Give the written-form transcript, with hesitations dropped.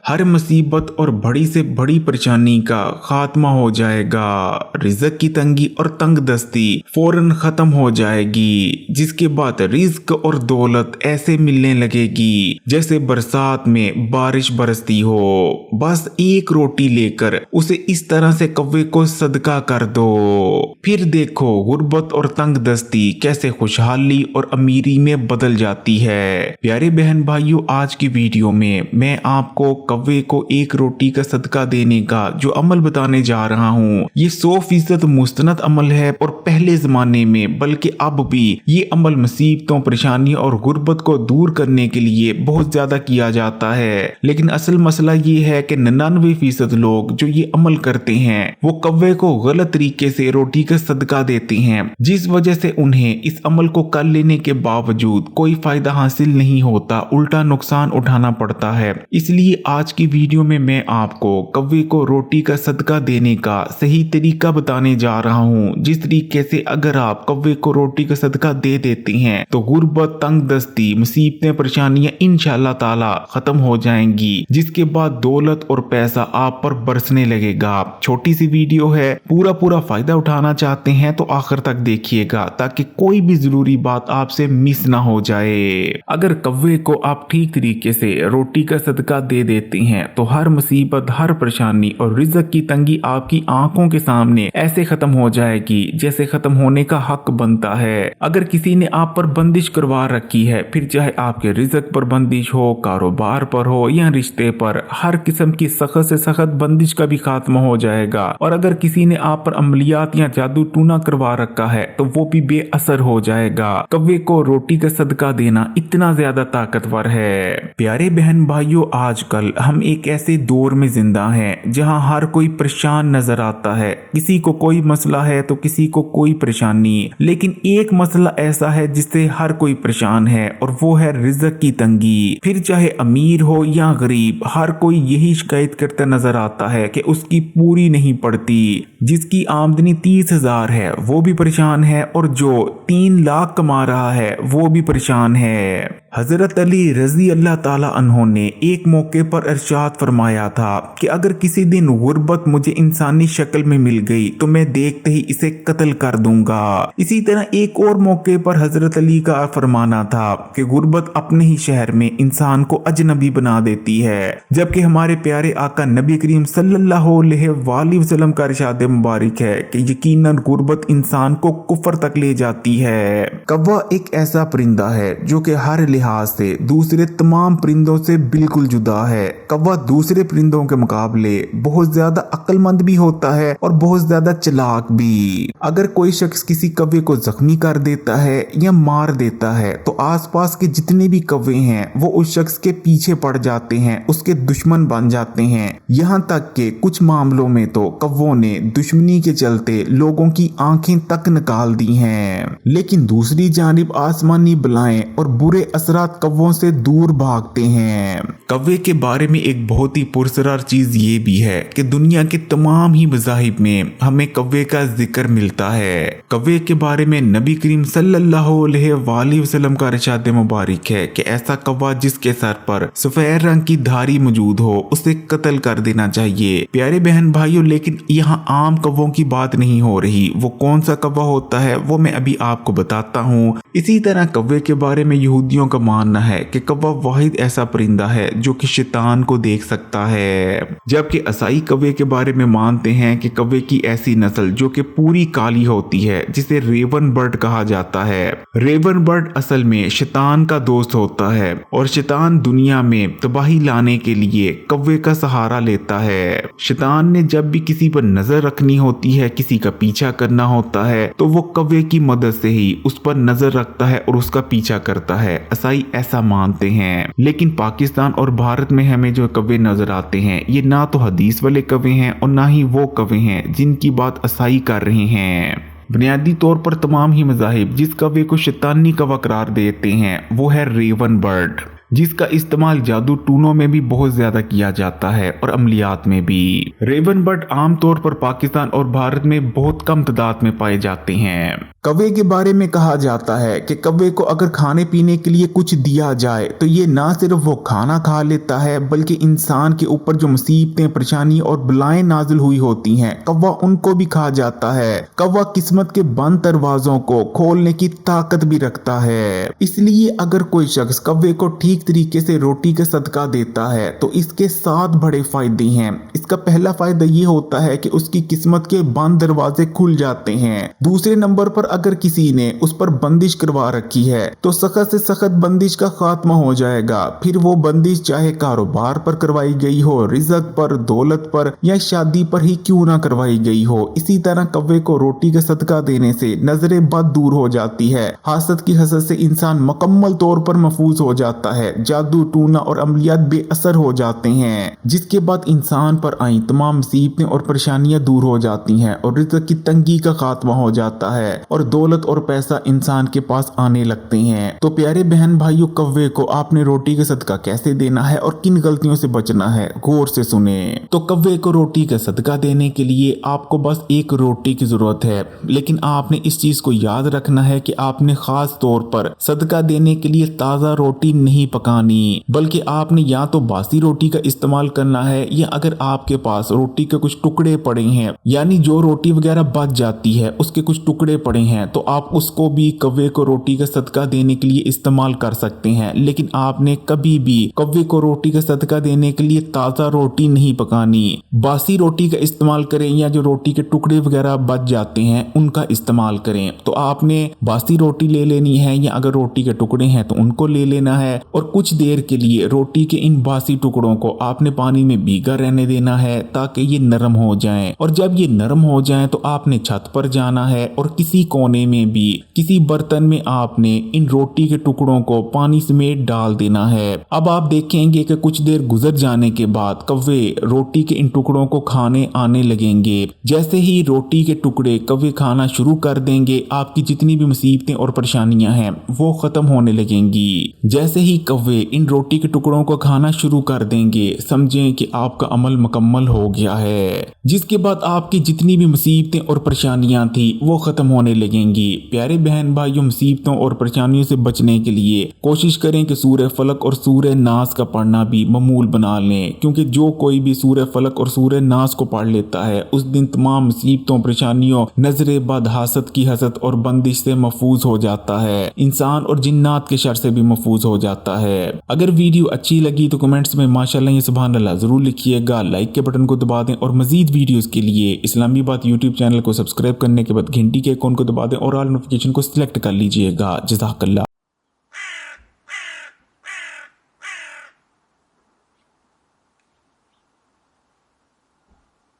हर मुसीबत और बड़ी से बड़ी परेशानी का खात्मा हो जाएगा। रिज़्क की तंगी और तंग दस्ती फौरन खत्म हो जाएगी, जिसके बाद रिज़्क और दौलत ऐसे मिलने लगेगी जैसे बरसात में बारिश बरसती हो। बस एक रोटी लेकर उसे इस तरह से कौवे को सदका कर दो, फिर देखो गुर्बत और तंग दस्ती कैसे खुशहाली और अमीरी में बदल जाती है। प्यारे बहन भाइयों, आज की वीडियो में मैं आपको कौवे को एक रोटी का सदका देने का जो अमल बताने जा रहा हूँ। ये 100% मुस्तनद अमल है और पहले जमाने में बल्कि अब भी ये अमल मुसीबतों, परेशानी और गुर्बत को दूर करने के लिए बहुत ज्यादा किया जाता है। लेकिन असल मसला ये है कि 99% लोग जो ये अमल करते हैं वो कौवे को गलत तरीके से रोटी का सदका देते हैं, जिस वजह से उन्हें इस अमल को कर लेने के बावजूद कोई फायदा हासिल नहीं होता, उल्टा नुकसान उठाना पड़ता है। इसलिए आज की वीडियो में मैं आपको कौवे को रोटी का सदका देने का सही तरीका बताने जा रहा हूँ, जिस तरीके से अगर आप कौवे को रोटी का सदका दे देते हैं तो गुर्बत, तंग दस्ती, मुसीबतें, परेशानियां इंशाअल्लाह ताला खत्म हो जाएंगी, जिसके बाद दौलत और पैसा आप पर बरसने लगेगा। छोटी सी वीडियो है, पूरा फायदा उठाना चाहते हैं तो आखिर तक देखिएगा ताकि कोई भी जरूरी बात आपसे मिस ना हो जाए। अगर कौवे को आप ठीक तरीके से रोटी का सदका दे देते हैं तो हर मुसीबत, हर परेशानी और रिज़्क की तंगी आपकी आंखों के सामने ऐसे खत्म हो जाएगी जैसे खत्म होने का हक बनता है। अगर किसी ने आप पर बंदिश करवा रखी है, फिर चाहे आपके रिज़्क पर बंदिश हो, कारोबार पर हो या रिश्ते पर, हर किस्म की सख्त से सख्त बंदिश का भी खात्मा हो जाएगा। और अगर किसी ने आप पर अमलियात या जादू टूना करवा रखा है तो वो भी बेअसर हो जाएगा। कौवे को रोटी का सदका देना इतना ज्यादा ताकतवर है। प्यारे बहन भाइयों, आजकल हम एक ऐसे दौर में जिंदा हैं जहां हर कोई परेशान नजर आता है। किसी को कोई मसला है तो किसी को कोई परेशानी, लेकिन एक मसला ऐसा है जिससे हर कोई परेशान है और वो है रिज़्क की तंगी। फिर चाहे अमीर हो या गरीब, हर कोई यही शिकायत करता नजर आता है कि उसकी पूरी नहीं पड़ती। जिसकी आमदनी 30,000 है वो भी परेशान है और जो 3 लाख कमा रहा है वो भी परेशान है। हजरत अली रजी अल्लाह ताला अन्हो ने एक मौके पर इरशाद फरमाया था कि अगर किसी दिन गुर्बत मुझे इंसानी शक्ल में मिल गई तो मैं देखते ही इसे कत्ल कर दूंगा। इसी तरह एक और मौके पर हजरत अली का फरमाना था कि गुर्बत अपने ही शहर में इंसान को अजनबी बना देती है, जबकि हमारे प्यारे आका नबी करीम सल्लल्लाहु अलैहि वसल्लम का इरशाद मुबारक है कि यकीनन गुर्बत इंसान को कुफर तक ले जाती है। कौवा एक ऐसा परिंदा है जो कि हर लिहाज से दूसरे तमाम परिंदों से बिल्कुल जुदा है। कौवा दूसरे परिंदों के मुकाबले बहुत ज्यादा अक्लमंद भी होता है और बहुत ज्यादा चालाक भी। अगर कोई शख्स किसी कौवे को जख्मी कर देता है या मार देता है तो आसपास के जितने भी कौवे हैं वो उस शख्स के पीछे पड़ जाते हैं, उसके दुश्मन बन जाते हैं। यहाँ तक के कुछ मामलों में तो कौवों ने दुश्मनी के चलते लोगों की आंखें तक निकाल दी हैं। लेकिन दूसरी जानिब आसमानी बलाएं और बुरे असरात कौवों से दूर भागते हैं। कौवे के बारे में एक बहुत ही पुरस्कार चीज ये भी है कि दुनिया के तमाम ही मज़ाहिब में हमें कौवे का जिक्र मिलता है। कौवे के बारे में नबी करीम सल्लल्लाहु अलैहि वसल्लम का इरशाद मुबारक है कि ऐसा कौवा जिसके सर पर सफेद रंग की धारी मौजूद हो उसे कत्ल कर देना चाहिए। प्यारे बहन भाइयों, लेकिन यहाँ आम कौवों की बात नहीं हो रही। वो कौन सा कौवा होता है वो मैं अभी आपको बताता हूँ। इसी तरह कौवे के बारे में यहूदियों का मानना है कि कौवा वाहिद ऐसा परिंदा है जो कि शैतान को देख सकता है, जबकि ईसाई कौवे के बारे में मानते हैं कि कौवे की ऐसी नस्ल जो कि पूरी काली होती है जिसे रेवन बर्ड कहा जाता है। रेवन बर्ड असल में शैतान का दोस्त होता है और शैतान दुनिया में तबाही लाने के लिए कौवे का सहारा लेता है। शैतान ने जब भी किसी पर नजर रखनी होती है, किसी का पीछा करना होता है तो वो कौवे की मदद से ही उस पर नजर रखता है और उसका पीछा करता है। ईसाई ऐसा मानते हैं। लेकिन पाकिस्तान और भारत में हमें जो कौवे नजर आते हैं ये ना तो हदीस वाले कौवे हैं और ना ही वो कौवे हैं जिनकी बात ईसाई कर रहे हैं। बुनियादी तौर पर तमाम ही मज़ाहिब जिस कौवे को शैतानी कौवा करार देते हैं वो है रेवन बर्ड। जिसका इस्तेमाल जादू टूनों में भी बहुत ज्यादा किया जाता है और अमलियात में भी। रेवन बर्ड आमतौर पर पाकिस्तान और भारत में बहुत कम तादाद में पाए जाते हैं। कौवे के बारे में कहा जाता है कि कौवे को अगर खाने पीने के लिए कुछ दिया जाए तो ये ना सिर्फ वो खाना खा लेता है बल्कि इंसान के ऊपर जो मुसीबतें, परेशानी और बलाएं नाजिल हुई होती हैं, कौवा उनको भी खा जाता है। कौवा किस्मत के बंद दरवाजों को खोलने की ताकत भी रखता है। इसलिए अगर कोई शख्स कौवे को ठीक तरीके से रोटी का सदका देता है तो इसके 7 बड़े फायदे हैं। इसका पहला फायदा ये होता है कि उसकी किस्मत के बंद दरवाजे खुल जाते हैं। दूसरे नंबर पर अगर किसी ने उस पर बंदिश करवा रखी है तो सख्त से सख्त बंदिश का खात्मा हो जाएगा। फिर वो बंदिश चाहे कारोबार पर करवाई गई हो, रिज़्क पर, दौलत पर या शादी पर ही क्यों ना करवाई गई हो। इसी तरह कौवे को रोटी का सदका देने से नजरे बद दूर हो जाती है। हासद की हसद से इंसान मुकम्मल तौर पर महफूज हो जाता है। जादू टूना और अमलियात बेअसर हो जाते हैं, जिसके बाद इंसान पर आई तमाम मुसीबतें और परेशानियां दूर हो जाती हैं और रिज़्क की तंगी का खात्मा हो जाता है और दौलत और पैसा इंसान के पास आने लगते हैं। तो प्यारे बहन भाइयों, कौवे को आपने रोटी का सदका कैसे देना है और किन गलतियों से बचना है, गौर से सुने। तो कौवे को रोटी का सदका देने के लिए आपको बस एक रोटी की जरूरत है, लेकिन आपने इस चीज को याद रखना है कि आपने खास तौर पर सदका देने के लिए ताजा रोटी नहीं पकानी, बल्कि आपने या तो बासी रोटी का इस्तेमाल करना है या अगर आपके पास रोटी के कुछ टुकड़े पड़े हैं, यानी जो रोटी वगैरह बच जाती है उसके कुछ टुकड़े पड़े हैं, तो आप उसको भी कौवे को रोटी का सदका देने के लिए इस्तेमाल कर सकते हैं। लेकिन आपने कभी भी कौवे को रोटी का सदका देने के लिए ताजा रोटी नहीं पकानी। बासी रोटी का इस्तेमाल करें या जो रोटी के टुकड़े वगैरह बच जाते हैं उनका इस्तेमाल करें। तो आपने बासी रोटी ले लेनी है या अगर रोटी के टुकड़े हैं तो उनको ले लेना है और कुछ देर के लिए रोटी के इन बासी टुकड़ों को आपने पानी में भीगा रहने देना है ताकि ये नरम हो जाएं। और जब ये नरम हो जाएं तो आपने छत पर जाना है और किसी कोने में भी किसी बर्तन में आपने इन रोटी के टुकड़ों को पानी समेत डाल देना है। अब आप देखेंगे कि कुछ देर गुजर जाने के बाद कौवे रोटी के इन टुकड़ों को खाने आने लगेंगे। जैसे ही रोटी के टुकड़े कौवे खाना शुरू कर देंगे, आपकी जितनी भी मुसीबतें और परेशानियां हैं वो खत्म होने लगेंगी। जैसे ही कौवे इन रोटी के टुकड़ों को खाना शुरू कर देंगे, समझें कि आपका अमल मुकम्मल हो गया है, जिसके बाद आपकी जितनी भी मुसीबतें और परेशानियां थी वो खत्म होने लगेंगी। प्यारे बहन भाइयों, मुसीबतों और परेशानियों से बचने के लिए कोशिश करें कि सूरह फलक और सूरह नास का पढ़ना भी मामूल बना लें, क्योंकि जो कोई भी सूरह फलक और सूरह नास को पढ़ लेता है उस दिन तमाम मुसीबतों, परेशानियों, नजरे बद, हासद की हसद और बंदिश से महफूज हो जाता है। इंसान और जिन्नात के शर से भी महफूज हो जाता है। अगर वीडियो अच्छी लगी तो कमेंट्स में माशाअल्लाह या सुभान अल्लाह जरूर लिखिएगा। लाइक के बटन को दबा दें और मजीद वीडियोस के लिए इस्लामी बात यूट्यूब चैनल को सब्सक्राइब करने के बाद घंटी के आइकॉन को दबा दें और ऑल नोटिफिकेशन को सिलेक्ट कर लीजिएगा। जज़ाकल्लाह।